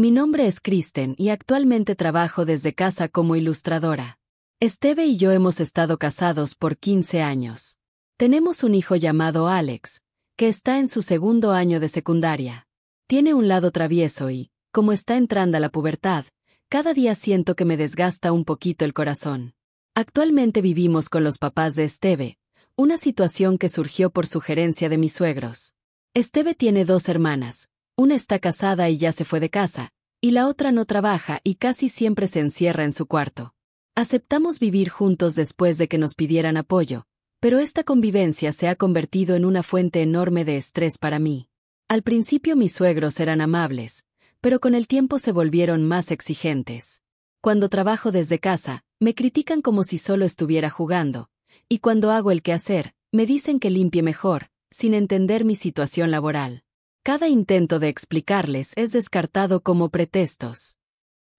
Mi nombre es Kristen y actualmente trabajo desde casa como ilustradora. Esteve y yo hemos estado casados por 15 años. Tenemos un hijo llamado Alex, que está en su segundo año de secundaria. Tiene un lado travieso y, como está entrando a la pubertad, cada día siento que me desgasta un poquito el corazón. Actualmente vivimos con los papás de Esteve, una situación que surgió por sugerencia de mis suegros. Esteve tiene 2 hermanas, una está casada y ya se fue de casa, y la otra no trabaja y casi siempre se encierra en su cuarto. Aceptamos vivir juntos después de que nos pidieran apoyo, pero esta convivencia se ha convertido en una fuente enorme de estrés para mí. Al principio mis suegros eran amables, pero con el tiempo se volvieron más exigentes. Cuando trabajo desde casa, me critican como si solo estuviera jugando, y cuando hago el quehacer, me dicen que limpie mejor, sin entender mi situación laboral. Cada intento de explicarles es descartado como pretextos.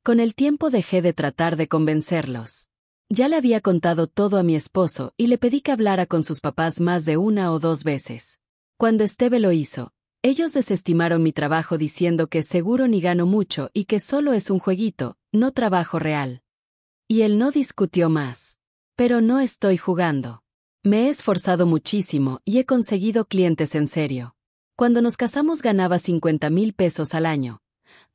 Con el tiempo dejé de tratar de convencerlos. Ya le había contado todo a mi esposo y le pedí que hablara con sus papás más de 1 o 2 veces. Cuando Esteve lo hizo, ellos desestimaron mi trabajo diciendo que seguro ni gano mucho y que solo es un jueguito, no trabajo real. Y él no discutió más. Pero no estoy jugando. Me he esforzado muchísimo y he conseguido clientes en serio. Cuando nos casamos ganaba 50,000 pesos al año.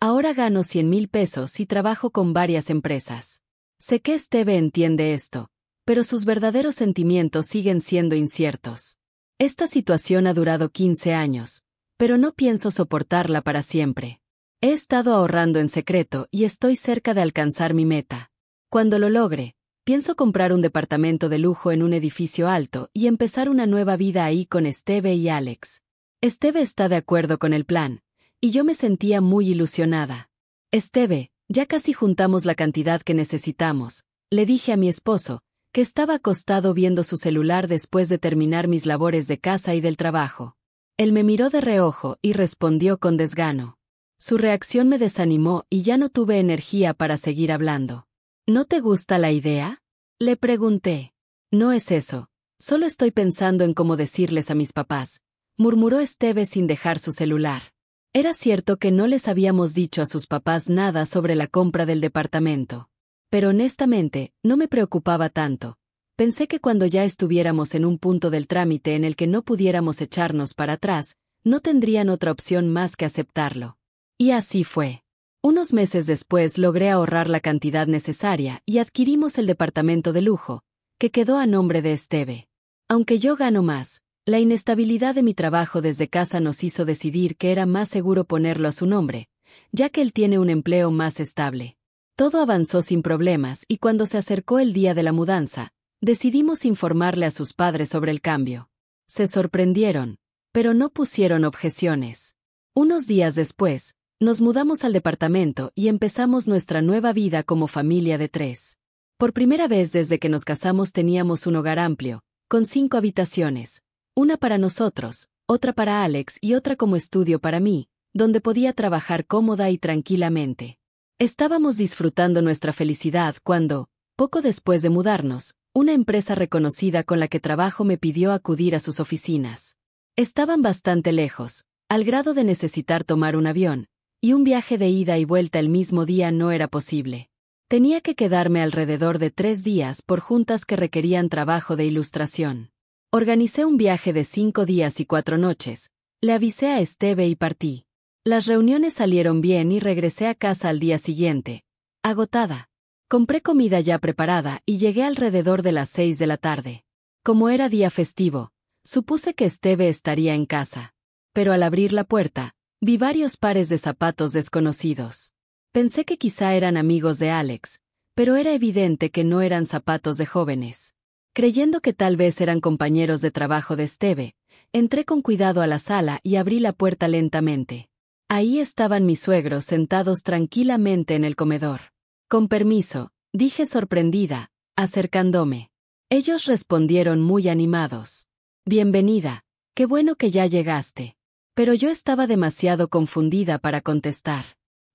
Ahora gano 100,000 pesos y trabajo con varias empresas. Sé que Esteve entiende esto, pero sus verdaderos sentimientos siguen siendo inciertos. Esta situación ha durado 15 años, pero no pienso soportarla para siempre. He estado ahorrando en secreto y estoy cerca de alcanzar mi meta. Cuando lo logre, pienso comprar un departamento de lujo en un edificio alto y empezar una nueva vida ahí con Esteve y Alex. Esteve está de acuerdo con el plan, y yo me sentía muy ilusionada. Esteve, ya casi juntamos la cantidad que necesitamos, le dije a mi esposo, que estaba acostado viendo su celular después de terminar mis labores de casa y del trabajo. Él me miró de reojo y respondió con desgano. Su reacción me desanimó y ya no tuve energía para seguir hablando. ¿No te gusta la idea? Le pregunté. No es eso, solo estoy pensando en cómo decirles a mis papás, murmuró Esteve sin dejar su celular. Era cierto que no les habíamos dicho a sus papás nada sobre la compra del departamento. Pero honestamente, no me preocupaba tanto. Pensé que cuando ya estuviéramos en un punto del trámite en el que no pudiéramos echarnos para atrás, no tendrían otra opción más que aceptarlo. Y así fue. Unos meses después logré ahorrar la cantidad necesaria y adquirimos el departamento de lujo, que quedó a nombre de Esteve. Aunque yo gano más, la inestabilidad de mi trabajo desde casa nos hizo decidir que era más seguro ponerlo a su nombre, ya que él tiene un empleo más estable. Todo avanzó sin problemas y cuando se acercó el día de la mudanza, decidimos informarle a sus padres sobre el cambio. Se sorprendieron, pero no pusieron objeciones. Unos días después, nos mudamos al departamento y empezamos nuestra nueva vida como familia de 3. Por primera vez desde que nos casamos teníamos un hogar amplio, con 5 habitaciones. Una para nosotros, otra para Alex y otra como estudio para mí, donde podía trabajar cómoda y tranquilamente. Estábamos disfrutando nuestra felicidad cuando, poco después de mudarnos, una empresa reconocida con la que trabajo me pidió acudir a sus oficinas. Estaban bastante lejos, al grado de necesitar tomar un avión, y un viaje de ida y vuelta el mismo día no era posible. Tenía que quedarme alrededor de 3 días por juntas que requerían trabajo de ilustración. Organicé un viaje de 5 días y 4 noches, le avisé a Esteve y partí. Las reuniones salieron bien y regresé a casa al día siguiente, agotada. Compré comida ya preparada y llegué alrededor de las 6 de la tarde. Como era día festivo, supuse que Esteve estaría en casa. Pero al abrir la puerta, vi varios pares de zapatos desconocidos. Pensé que quizá eran amigos de Alex, pero era evidente que no eran zapatos de jóvenes. Creyendo que tal vez eran compañeros de trabajo de Esteve, entré con cuidado a la sala y abrí la puerta lentamente. Ahí estaban mis suegros sentados tranquilamente en el comedor. Con permiso, dije sorprendida, acercándome. Ellos respondieron muy animados. Bienvenida, qué bueno que ya llegaste. Pero yo estaba demasiado confundida para contestar.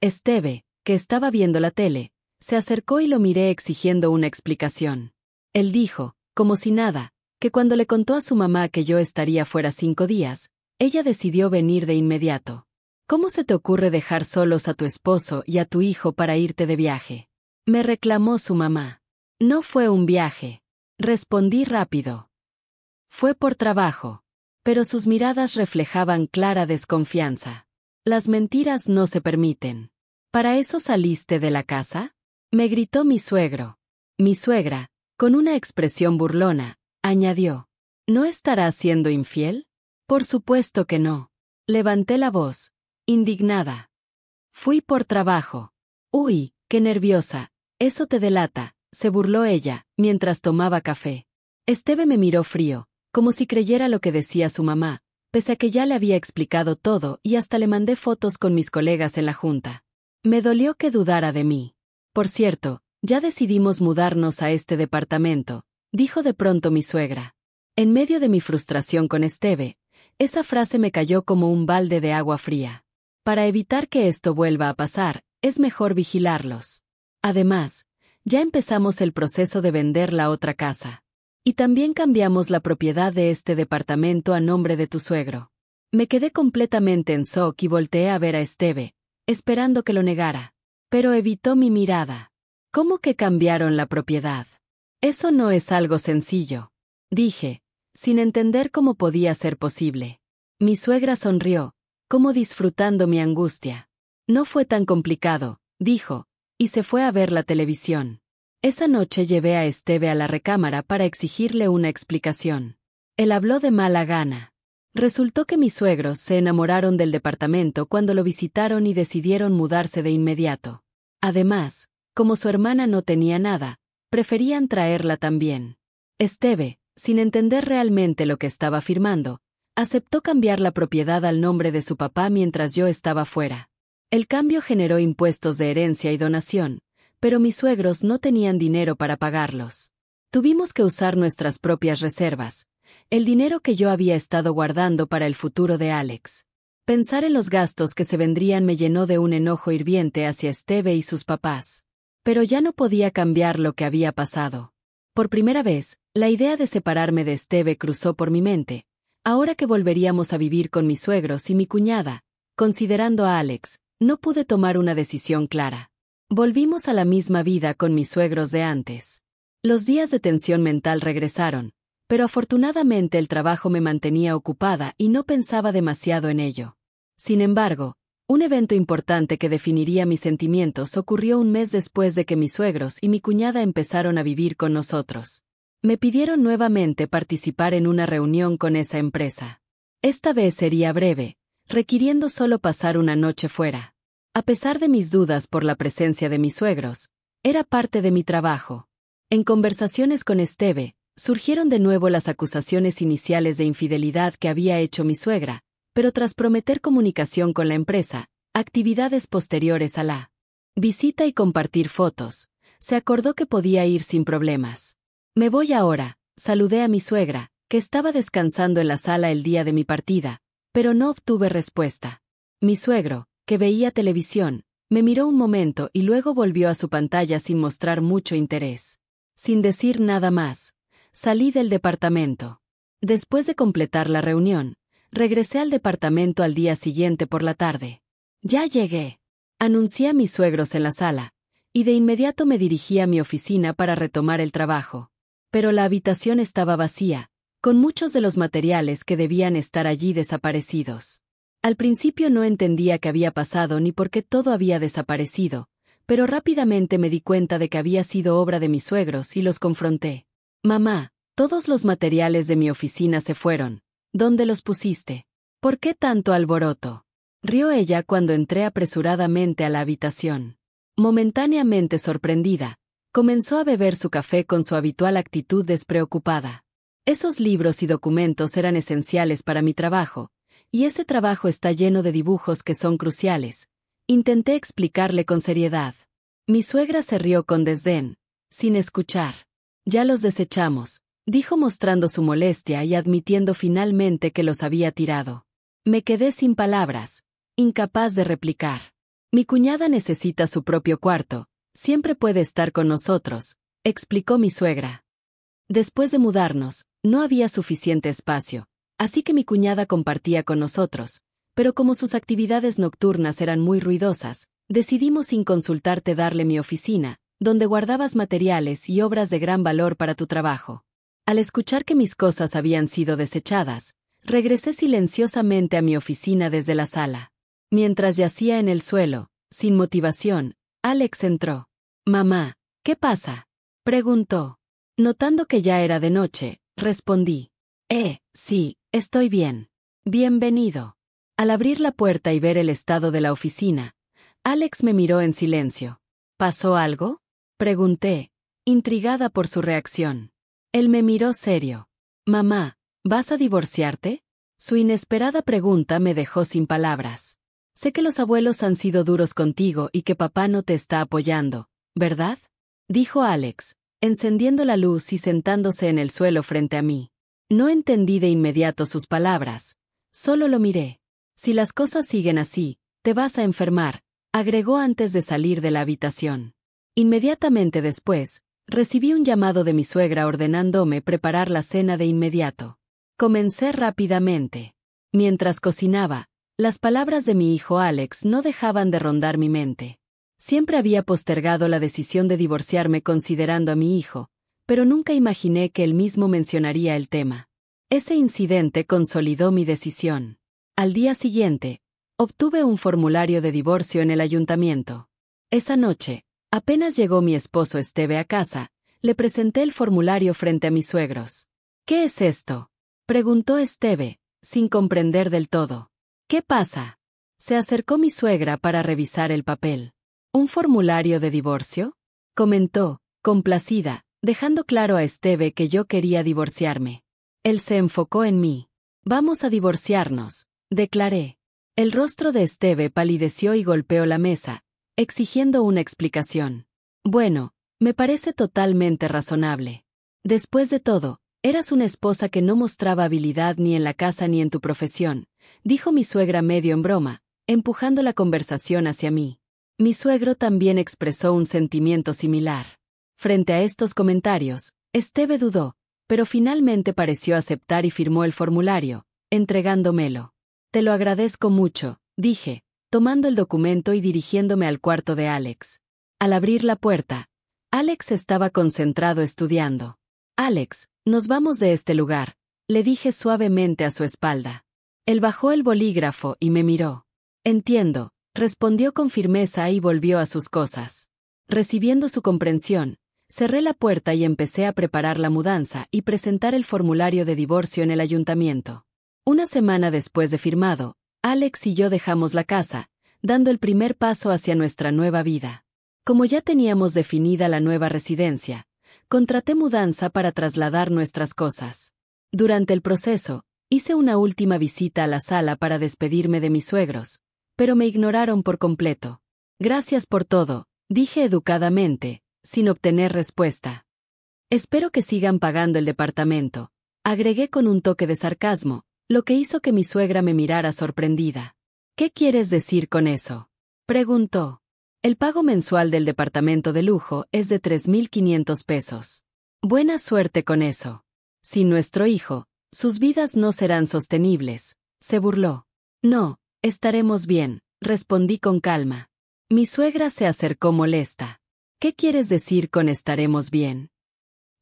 Esteve, que estaba viendo la tele, se acercó y lo miré exigiendo una explicación. Él dijo, como si nada, que cuando le contó a su mamá que yo estaría fuera 5 días, ella decidió venir de inmediato. ¿Cómo se te ocurre dejar solos a tu esposo y a tu hijo para irte de viaje? Me reclamó su mamá. No fue un viaje. Respondí rápido. Fue por trabajo. Pero sus miradas reflejaban clara desconfianza. Las mentiras no se permiten. ¿Para eso saliste de la casa? Me gritó mi suegro. Mi suegra, con una expresión burlona, añadió. ¿No estarás siendo infiel? Por supuesto que no. Levanté la voz, indignada. Fui por trabajo. Uy, qué nerviosa. Eso te delata, se burló ella, mientras tomaba café. Esteve me miró frío, como si creyera lo que decía su mamá, pese a que ya le había explicado todo y hasta le mandé fotos con mis colegas en la junta. Me dolió que dudara de mí. Por cierto, ya decidimos mudarnos a este departamento, dijo de pronto mi suegra. En medio de mi frustración con Esteve, esa frase me cayó como un balde de agua fría. Para evitar que esto vuelva a pasar, es mejor vigilarlos. Además, ya empezamos el proceso de vender la otra casa. Y también cambiamos la propiedad de este departamento a nombre de tu suegro. Me quedé completamente en shock y volteé a ver a Esteve, esperando que lo negara. Pero evitó mi mirada. ¿Cómo que cambiaron la propiedad? Eso no es algo sencillo. Dije, sin entender cómo podía ser posible. Mi suegra sonrió, como disfrutando mi angustia. No fue tan complicado, dijo, y se fue a ver la televisión. Esa noche llevé a Esteve a la recámara para exigirle una explicación. Él habló de mala gana. Resultó que mis suegros se enamoraron del departamento cuando lo visitaron y decidieron mudarse de inmediato. Además, como su hermana no tenía nada, preferían traerla también. Esteve, sin entender realmente lo que estaba firmando, aceptó cambiar la propiedad al nombre de su papá mientras yo estaba fuera. El cambio generó impuestos de herencia y donación, pero mis suegros no tenían dinero para pagarlos. Tuvimos que usar nuestras propias reservas, el dinero que yo había estado guardando para el futuro de Alex. Pensar en los gastos que se vendrían me llenó de un enojo hirviente hacia Esteve y sus papás. Pero ya no podía cambiar lo que había pasado. Por primera vez, la idea de separarme de Esteve cruzó por mi mente, ahora que volveríamos a vivir con mis suegros y mi cuñada. Considerando a Alex, no pude tomar una decisión clara. Volvimos a la misma vida con mis suegros de antes. Los días de tensión mental regresaron, pero afortunadamente el trabajo me mantenía ocupada y no pensaba demasiado en ello. Sin embargo, un evento importante que definiría mis sentimientos ocurrió un mes después de que mis suegros y mi cuñada empezaron a vivir con nosotros. Me pidieron nuevamente participar en una reunión con esa empresa. Esta vez sería breve, requiriendo solo pasar una noche fuera. A pesar de mis dudas por la presencia de mis suegros, era parte de mi trabajo. En conversaciones con Esteve, surgieron de nuevo las acusaciones iniciales de infidelidad que había hecho mi suegra, pero tras prometer comunicación con la empresa, actividades posteriores a la visita y compartir fotos, se acordó que podía ir sin problemas. Me voy ahora, saludé a mi suegra, que estaba descansando en la sala el día de mi partida, pero no obtuve respuesta. Mi suegro, que veía televisión, me miró un momento y luego volvió a su pantalla sin mostrar mucho interés. Sin decir nada más, salí del departamento. Después de completar la reunión, regresé al departamento al día siguiente por la tarde. Ya llegué. Anuncié a mis suegros en la sala, y de inmediato me dirigí a mi oficina para retomar el trabajo. Pero la habitación estaba vacía, con muchos de los materiales que debían estar allí desaparecidos. Al principio no entendía qué había pasado ni por qué todo había desaparecido, pero rápidamente me di cuenta de que había sido obra de mis suegros y los confronté. Mamá, todos los materiales de mi oficina se fueron. ¿Dónde los pusiste? ¿Por qué tanto alboroto? Rió ella cuando entré apresuradamente a la habitación. Momentáneamente sorprendida, comenzó a beber su café con su habitual actitud despreocupada. Esos libros y documentos eran esenciales para mi trabajo, y ese trabajo está lleno de dibujos que son cruciales. Intenté explicarle con seriedad. Mi suegra se rió con desdén, sin escuchar. Ya los desechamos, dijo mostrando su molestia y admitiendo finalmente que los había tirado. Me quedé sin palabras, incapaz de replicar. Mi cuñada necesita su propio cuarto, siempre puede estar con nosotros, explicó mi suegra. Después de mudarnos, no había suficiente espacio, así que mi cuñada compartía con nosotros, pero como sus actividades nocturnas eran muy ruidosas, decidimos sin consultarte darle mi oficina, donde guardabas materiales y obras de gran valor para tu trabajo. Al escuchar que mis cosas habían sido desechadas, regresé silenciosamente a mi oficina desde la sala. Mientras yacía en el suelo, sin motivación, Alex entró. «Mamá, ¿qué pasa?», preguntó. Notando que ya era de noche, respondí. Sí, estoy bien. Bienvenido». Al abrir la puerta y ver el estado de la oficina, Alex me miró en silencio. «¿Pasó algo?», pregunté, intrigada por su reacción. Él me miró serio. «Mamá, ¿vas a divorciarte?». Su inesperada pregunta me dejó sin palabras. «Sé que los abuelos han sido duros contigo y que papá no te está apoyando, ¿verdad?», dijo Alex, encendiendo la luz y sentándose en el suelo frente a mí. No entendí de inmediato sus palabras. Solo lo miré. «Si las cosas siguen así, te vas a enfermar», agregó antes de salir de la habitación. Inmediatamente después, recibí un llamado de mi suegra ordenándome preparar la cena de inmediato. Comencé rápidamente. Mientras cocinaba, las palabras de mi hijo Alex no dejaban de rondar mi mente. Siempre había postergado la decisión de divorciarme considerando a mi hijo, pero nunca imaginé que él mismo mencionaría el tema. Ese incidente consolidó mi decisión. Al día siguiente, obtuve un formulario de divorcio en el ayuntamiento. Esa noche, apenas llegó mi esposo Esteve a casa, le presenté el formulario frente a mis suegros. «¿Qué es esto?», preguntó Esteve, sin comprender del todo. «¿Qué pasa?». Se acercó mi suegra para revisar el papel. «¿Un formulario de divorcio?», comentó, complacida, dejando claro a Esteve que yo quería divorciarme. Él se enfocó en mí. «Vamos a divorciarnos», declaré. El rostro de Esteve palideció y golpeó la mesa, exigiendo una explicación. «Bueno, me parece totalmente razonable. Después de todo, eras una esposa que no mostraba habilidad ni en la casa ni en tu profesión», dijo mi suegra medio en broma, empujando la conversación hacia mí. Mi suegro también expresó un sentimiento similar. Frente a estos comentarios, Esteve dudó, pero finalmente pareció aceptar y firmó el formulario, entregándomelo. «Te lo agradezco mucho», dije, tomando el documento y dirigiéndome al cuarto de Alex. Al abrir la puerta, Alex estaba concentrado estudiando. «Alex, nos vamos de este lugar», le dije suavemente a su espalda. Él bajó el bolígrafo y me miró. «Entiendo», respondió con firmeza y volvió a sus cosas. Recibiendo su comprensión, cerré la puerta y empecé a preparar la mudanza y presentar el formulario de divorcio en el ayuntamiento. Una semana después de firmado, Alex y yo dejamos la casa, dando el primer paso hacia nuestra nueva vida. Como ya teníamos definida la nueva residencia, contraté mudanza para trasladar nuestras cosas. Durante el proceso, hice una última visita a la sala para despedirme de mis suegros, pero me ignoraron por completo. «Gracias por todo», dije educadamente, sin obtener respuesta. «Espero que sigan pagando el departamento», agregué con un toque de sarcasmo, lo que hizo que mi suegra me mirara sorprendida. «¿Qué quieres decir con eso?», preguntó. «El pago mensual del departamento de lujo es de 3.500 pesos. Buena suerte con eso. Sin nuestro hijo, sus vidas no serán sostenibles», se burló. «No, estaremos bien», respondí con calma. Mi suegra se acercó molesta. «¿Qué quieres decir con estaremos bien?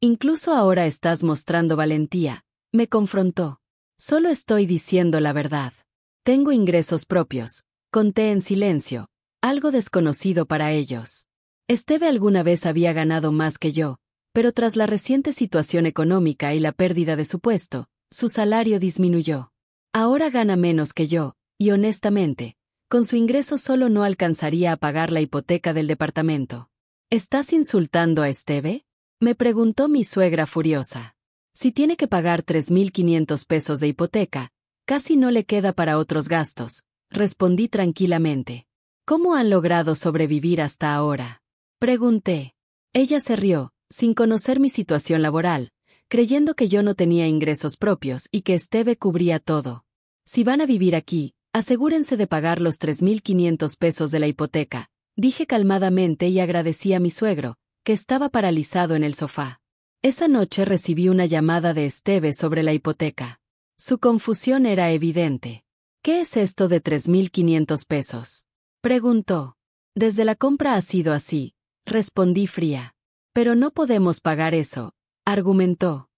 Incluso ahora estás mostrando valentía», me confrontó. «Solo estoy diciendo la verdad. Tengo ingresos propios», conté en silencio, algo desconocido para ellos. Esteve alguna vez había ganado más que yo, pero tras la reciente situación económica y la pérdida de su puesto, su salario disminuyó. Ahora gana menos que yo, y honestamente, con su ingreso solo no alcanzaría a pagar la hipoteca del departamento. «¿Estás insultando a Esteve?», me preguntó mi suegra furiosa. «Si tiene que pagar 3.500 pesos de hipoteca, casi no le queda para otros gastos», respondí tranquilamente. «¿Cómo han logrado sobrevivir hasta ahora?», pregunté. Ella se rió, sin conocer mi situación laboral, creyendo que yo no tenía ingresos propios y que Esteve cubría todo. «Si van a vivir aquí, asegúrense de pagar los 3.500 pesos de la hipoteca», dije calmadamente y agradecí a mi suegro, que estaba paralizado en el sofá. Esa noche recibí una llamada de Esteve sobre la hipoteca. Su confusión era evidente. ¿Qué es esto de 3.500 pesos? Preguntó. Desde la compra ha sido así, respondí fría. Pero no podemos pagar eso, argumentó.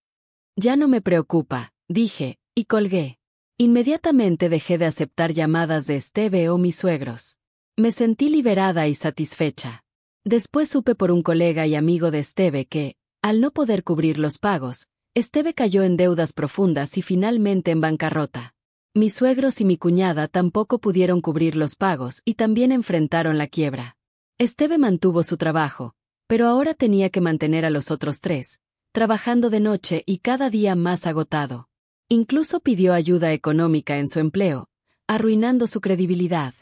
Ya no me preocupa, dije, y colgué. Inmediatamente dejé de aceptar llamadas de Esteve o mis suegros. Me sentí liberada y satisfecha. Después supe por un colega y amigo de Esteve que, al no poder cubrir los pagos, Esteve cayó en deudas profundas y finalmente en bancarrota. Mis suegros y mi cuñada tampoco pudieron cubrir los pagos y también enfrentaron la quiebra. Esteve mantuvo su trabajo, pero ahora tenía que mantener a los otros tres, trabajando de noche y cada día más agotado. Incluso pidió ayuda económica en su empleo, arruinando su credibilidad.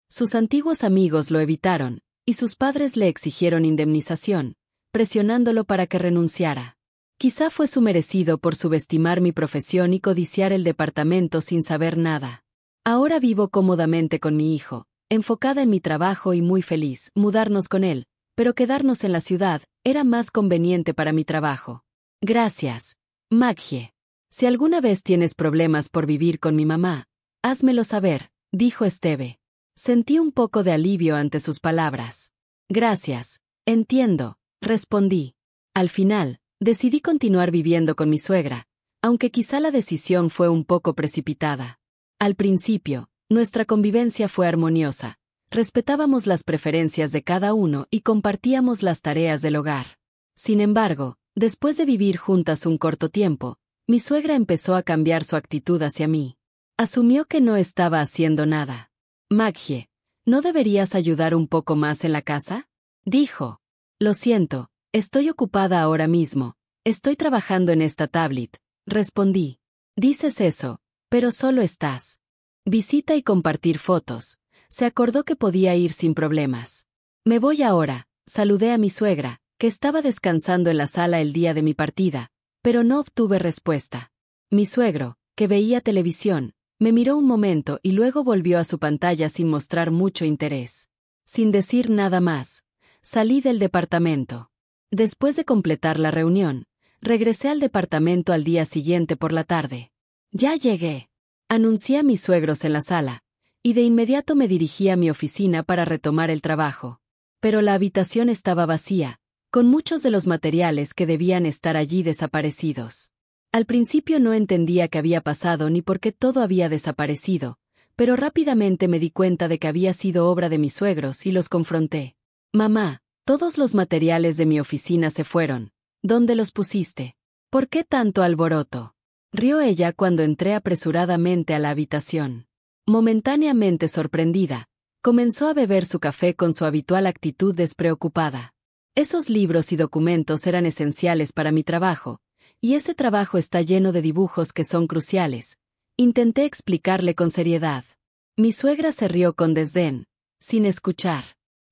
Sus antiguos amigos lo evitaron, y sus padres le exigieron indemnización, presionándolo para que renunciara. Quizá fue su merecido por subestimar mi profesión y codiciar el departamento sin saber nada. Ahora vivo cómodamente con mi hijo, enfocada en mi trabajo y muy feliz, mudarnos con él, pero quedarnos en la ciudad era más conveniente para mi trabajo. Gracias, Maggie. Si alguna vez tienes problemas por vivir con mi mamá, házmelo saber, dijo Esteve. Sentí un poco de alivio ante sus palabras. Gracias, entiendo, respondí. Al final, decidí continuar viviendo con mi suegra, aunque quizá la decisión fue un poco precipitada. Al principio, nuestra convivencia fue armoniosa. Respetábamos las preferencias de cada uno y compartíamos las tareas del hogar. Sin embargo, después de vivir juntas un corto tiempo, mi suegra empezó a cambiar su actitud hacia mí. Asumió que no estaba haciendo nada. Maggie, ¿no deberías ayudar un poco más en la casa? Dijo. Lo siento, estoy ocupada ahora mismo. Estoy trabajando en esta tablet, respondí. Dices eso, pero solo estás. Visita y compartir fotos. Se acordó que podía ir sin problemas. Me voy ahora, saludé a mi suegra, que estaba descansando en la sala el día de mi partida, pero no obtuve respuesta. Mi suegro, que veía televisión, me miró un momento y luego volvió a su pantalla sin mostrar mucho interés. Sin decir nada más, salí del departamento. Después de completar la reunión, regresé al departamento al día siguiente por la tarde. Ya llegué. Anuncié a mis suegros en la sala, y de inmediato me dirigí a mi oficina para retomar el trabajo. Pero la habitación estaba vacía, con muchos de los materiales que debían estar allí desaparecidos. Al principio no entendía qué había pasado ni por qué todo había desaparecido, pero rápidamente me di cuenta de que había sido obra de mis suegros y los confronté. Mamá, todos los materiales de mi oficina se fueron. ¿Dónde los pusiste? ¿Por qué tanto alboroto? Rió ella cuando entré apresuradamente a la habitación. Momentáneamente sorprendida, comenzó a beber su café con su habitual actitud despreocupada. Esos libros y documentos eran esenciales para mi trabajo, y ese trabajo está lleno de dibujos que son cruciales. Intenté explicarle con seriedad. Mi suegra se rió con desdén, sin escuchar.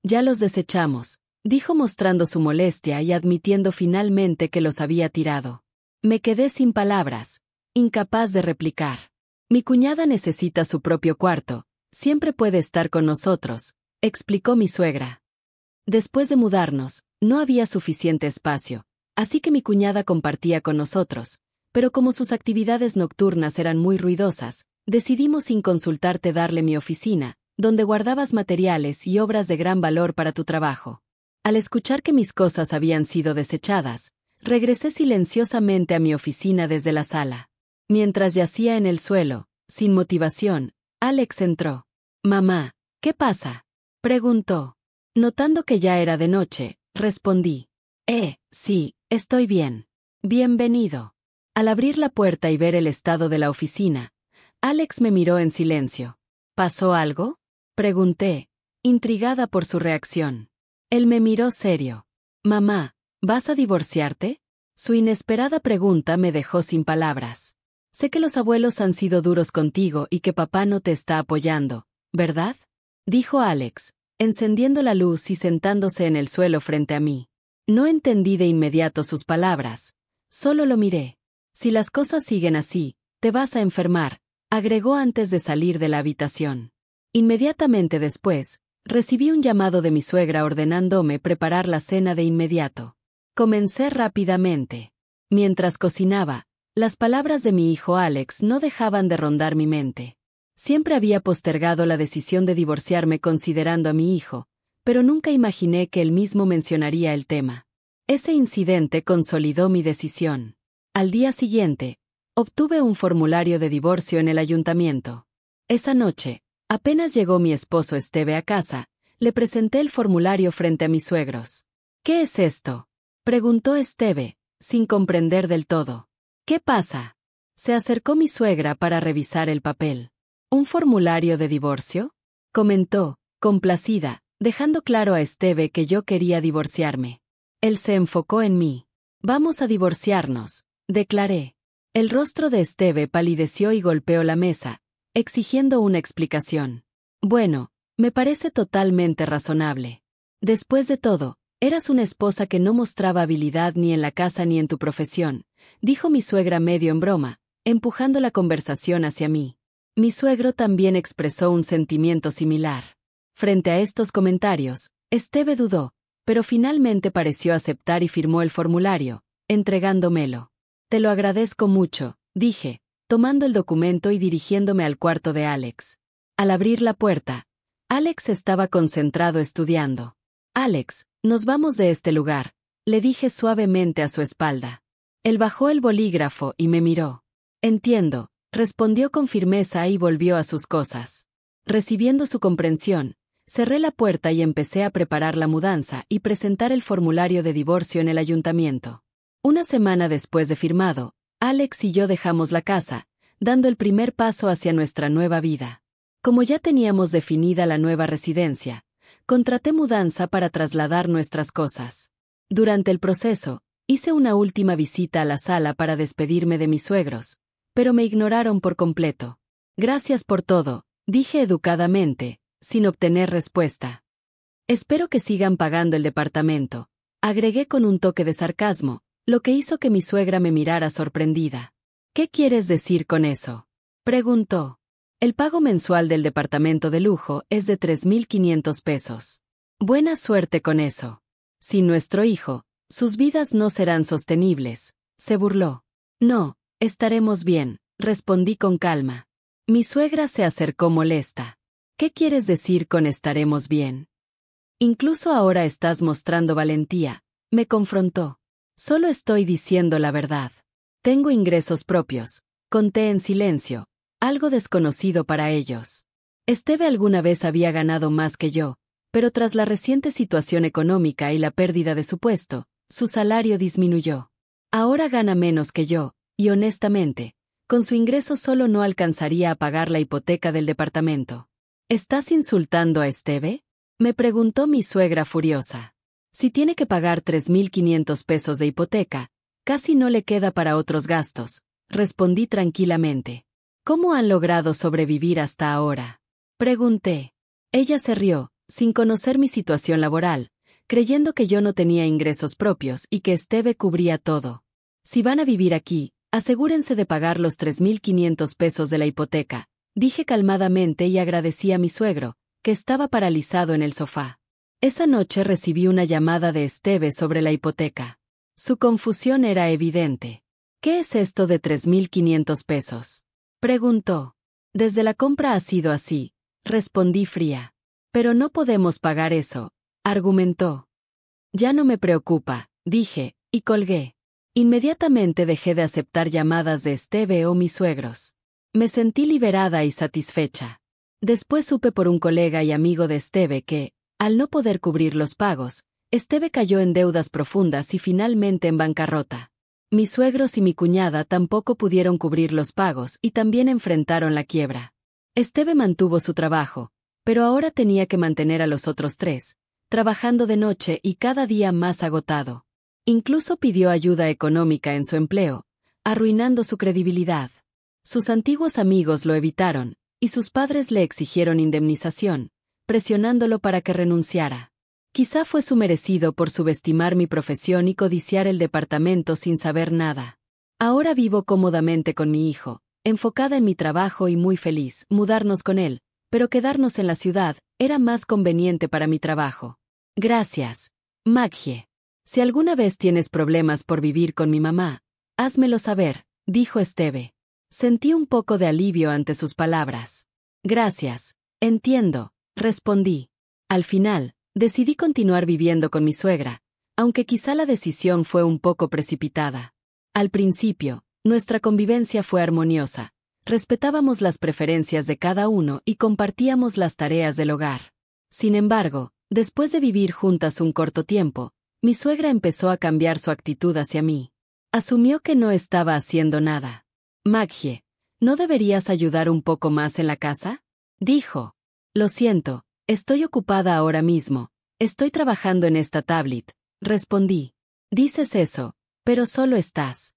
Ya los desechamos, dijo mostrando su molestia y admitiendo finalmente que los había tirado. Me quedé sin palabras, incapaz de replicar. Mi cuñada necesita su propio cuarto, siempre puede estar con nosotros, explicó mi suegra. Después de mudarnos, no había suficiente espacio, así que mi cuñada compartía con nosotros, pero como sus actividades nocturnas eran muy ruidosas, decidimos sin consultarte darle mi oficina, donde guardabas materiales y obras de gran valor para tu trabajo. Al escuchar que mis cosas habían sido desechadas, regresé silenciosamente a mi oficina desde la sala. Mientras yacía en el suelo, sin motivación, Alex entró. «Mamá, ¿qué pasa?», preguntó. Notando que ya era de noche, respondí. Sí, estoy bien. Bienvenido. Al abrir la puerta y ver el estado de la oficina, Alex me miró en silencio. ¿Pasó algo?, pregunté, intrigada por su reacción. Él me miró serio. «Mamá, ¿vas a divorciarte?». Su inesperada pregunta me dejó sin palabras. Sé que los abuelos han sido duros contigo y que papá no te está apoyando, ¿verdad?, dijo Alex, encendiendo la luz y sentándose en el suelo frente a mí. No entendí de inmediato sus palabras, solo lo miré. «Si las cosas siguen así, te vas a enfermar», agregó antes de salir de la habitación. Inmediatamente después, recibí un llamado de mi suegra ordenándome preparar la cena de inmediato. Comencé rápidamente. Mientras cocinaba, las palabras de mi hijo Alex no dejaban de rondar mi mente. Siempre había postergado la decisión de divorciarme considerando a mi hijo, pero nunca imaginé que él mismo mencionaría el tema. Ese incidente consolidó mi decisión. Al día siguiente, obtuve un formulario de divorcio en el ayuntamiento. Esa noche, apenas llegó mi esposo Esteve a casa, le presenté el formulario frente a mis suegros. ¿Qué es esto?, preguntó Esteve, sin comprender del todo. ¿Qué pasa? Se acercó mi suegra para revisar el papel. ¿Un formulario de divorcio?, comentó, complacida, dejando claro a Esteve que yo quería divorciarme. Él se enfocó en mí. Vamos a divorciarnos, declaré. El rostro de Esteve palideció y golpeó la mesa, exigiendo una explicación. Bueno, me parece totalmente razonable. Después de todo, eras una esposa que no mostraba habilidad ni en la casa ni en tu profesión, dijo mi suegra medio en broma, empujando la conversación hacia mí. Mi suegro también expresó un sentimiento similar. Frente a estos comentarios, Esteve dudó, pero finalmente pareció aceptar y firmó el formulario, entregándomelo. Te lo agradezco mucho, dije, tomando el documento y dirigiéndome al cuarto de Alex. Al abrir la puerta, Alex estaba concentrado estudiando. Alex, nos vamos de este lugar, le dije suavemente a su espalda. Él bajó el bolígrafo y me miró. Entiendo, respondió con firmeza y volvió a sus cosas. Recibiendo su comprensión, cerré la puerta y empecé a preparar la mudanza y presentar el formulario de divorcio en el ayuntamiento. Una semana después de firmado, Alex y yo dejamos la casa, dando el primer paso hacia nuestra nueva vida. Como ya teníamos definida la nueva residencia, contraté mudanza para trasladar nuestras cosas. Durante el proceso, hice una última visita a la sala para despedirme de mis suegros, pero me ignoraron por completo. Gracias por todo, dije educadamente, sin obtener respuesta. Espero que sigan pagando el departamento, agregué con un toque de sarcasmo, lo que hizo que mi suegra me mirara sorprendida. ¿Qué quieres decir con eso?, preguntó. El pago mensual del departamento de lujo es de 3.500 pesos. Buena suerte con eso. Sin nuestro hijo, sus vidas no serán sostenibles, se burló. No, estaremos bien, respondí con calma. Mi suegra se acercó molesta. ¿Qué quieres decir con estaremos bien? Incluso ahora estás mostrando valentía, me confrontó. Solo estoy diciendo la verdad. Tengo ingresos propios, conté en silencio, algo desconocido para ellos. Esteve alguna vez había ganado más que yo, pero tras la reciente situación económica y la pérdida de su puesto, su salario disminuyó. Ahora gana menos que yo, y honestamente, con su ingreso solo no alcanzaría a pagar la hipoteca del departamento. ¿Estás insultando a Esteve?, me preguntó mi suegra furiosa. Si tiene que pagar 3.500 pesos de hipoteca, casi no le queda para otros gastos, respondí tranquilamente. ¿Cómo han logrado sobrevivir hasta ahora?, pregunté. Ella se rió, sin conocer mi situación laboral, creyendo que yo no tenía ingresos propios y que Esteve cubría todo. Si van a vivir aquí, asegúrense de pagar los 3.500 pesos de la hipoteca, dije calmadamente y agradecí a mi suegro, que estaba paralizado en el sofá. Esa noche recibí una llamada de Esteve sobre la hipoteca. Su confusión era evidente. ¿Qué es esto de 3.500 pesos?, preguntó. Desde la compra ha sido así, respondí fría. Pero no podemos pagar eso, argumentó. Ya no me preocupa, dije, y colgué. Inmediatamente dejé de aceptar llamadas de Esteve o mis suegros. Me sentí liberada y satisfecha. Después supe por un colega y amigo de Esteve que, al no poder cubrir los pagos, Esteve cayó en deudas profundas y finalmente en bancarrota. Mis suegros y mi cuñada tampoco pudieron cubrir los pagos y también enfrentaron la quiebra. Esteve mantuvo su trabajo, pero ahora tenía que mantener a los otros tres, trabajando de noche y cada día más agotado. Incluso pidió ayuda económica en su empleo, arruinando su credibilidad. Sus antiguos amigos lo evitaron, y sus padres le exigieron indemnización, presionándolo para que renunciara. Quizá fue su merecido por subestimar mi profesión y codiciar el departamento sin saber nada. Ahora vivo cómodamente con mi hijo, enfocada en mi trabajo y muy feliz. Mudarnos con él, pero quedarnos en la ciudad, era más conveniente para mi trabajo. Gracias, Maggie. Si alguna vez tienes problemas por vivir con mi mamá, házmelo saber, dijo Esteve. Sentí un poco de alivio ante sus palabras. Gracias. Entiendo, respondí. Al final, decidí continuar viviendo con mi suegra, aunque quizá la decisión fue un poco precipitada. Al principio, nuestra convivencia fue armoniosa. Respetábamos las preferencias de cada uno y compartíamos las tareas del hogar. Sin embargo, después de vivir juntas un corto tiempo, mi suegra empezó a cambiar su actitud hacia mí. Asumió que no estaba haciendo nada. Maggie, ¿no deberías ayudar un poco más en la casa? Dijo. Lo siento, estoy ocupada ahora mismo. Estoy trabajando en esta tablet, respondí. Dices eso, pero solo estás.